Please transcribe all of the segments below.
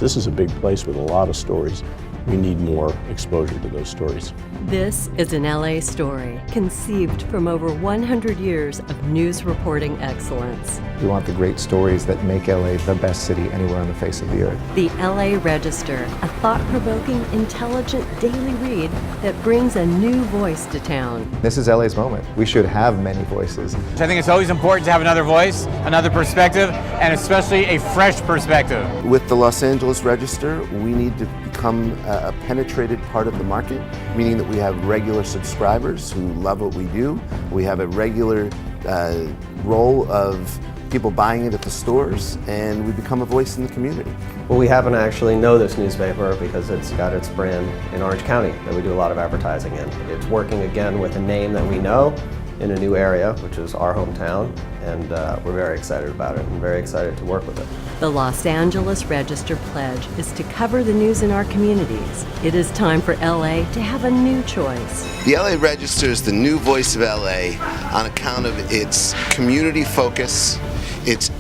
This is a big place with a lot of stories. We need more exposure to those stories. This is an LA story, conceived from over 100 years of news reporting excellence. We want the great stories that make LA the best city anywhere on the face of the earth. The LA Register, a thought-provoking, intelligent daily read that brings a new voice to town. This is LA's moment. We should have many voices. I think it's always important to have another voice, another perspective, and especially a fresh perspective. With the Los Angeles Register, we need to become a penetrated part of the market, meaning that we have regular subscribers who love what we do. We have a regular role of people buying it at the stores, and we become a voice in the community. Well, we happen to actually know this newspaper because it's got its brand in Orange County that we do a lot of advertising in. It's working again with a name that we know in a new area, which is our hometown, and we're very excited about it and very excited to work with it. The Los Angeles Register pledge is to cover the news in our communities. It is time for LA to have a new choice. The LA Register is the new voice of LA on account of its community focus, its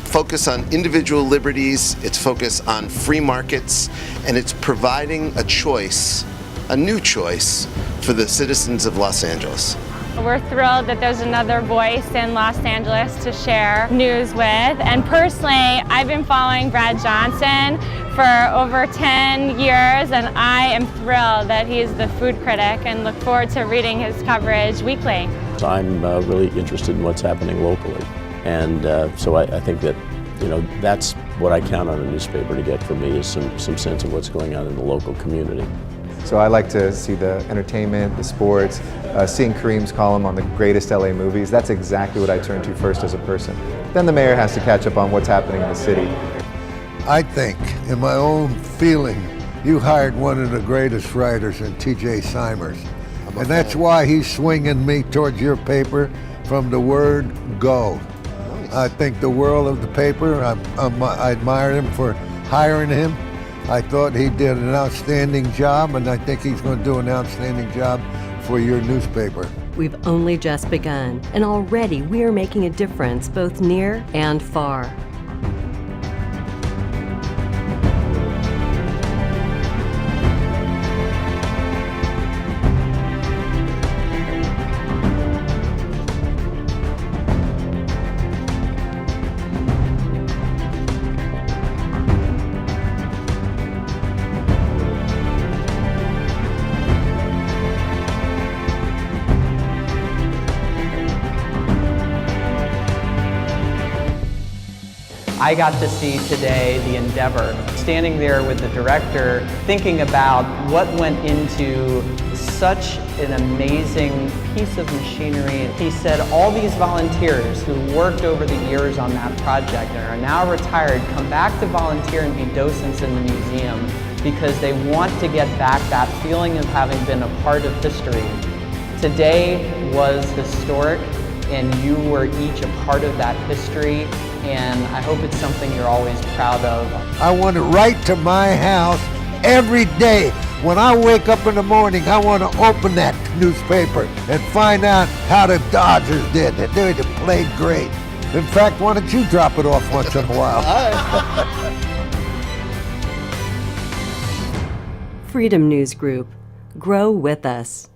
focus on individual liberties, its focus on free markets, and it's providing a choice, a new choice, for the citizens of Los Angeles. We're thrilled that there's another voice in Los Angeles to share news with. And personally, I've been following Brad Johnson for over 10 years, and I am thrilled that he's the food critic and look forward to reading his coverage weekly. I'm really interested in what's happening locally. And so I think that, that's what I count on a newspaper to get for me is some sense of what's going on in the local community. So I like to see the entertainment, the sports, seeing Kareem's column on the greatest LA movies. That's exactly what I turn to first as a person. Then the mayor has to catch up on what's happening in the city. I think, in my own feeling, you hired one of the greatest writers in T.J. Simers. And that's why he's swinging me towards your paper from the word go. I think the world of the paper, I admire him for hiring him. I thought he did an outstanding job, and I think he's going to do an outstanding job for your newspaper. We've only just begun, and already we are making a difference both near and far. I got to see today the Endeavor, standing there with the director, thinking about what went into such an amazing piece of machinery. He said all these volunteers who worked over the years on that project and are now retired come back to volunteer and be docents in the museum because they want to get back that feeling of having been a part of history. Today was historic, and you were each a part of that history, and I hope it's something you're always proud of. I want it right to my house every day. When I wake up in the morning, I want to open that newspaper and find out how the Dodgers did. They played great. In fact, why don't you drop it off once in a while? Freedom News Group. Grow with us.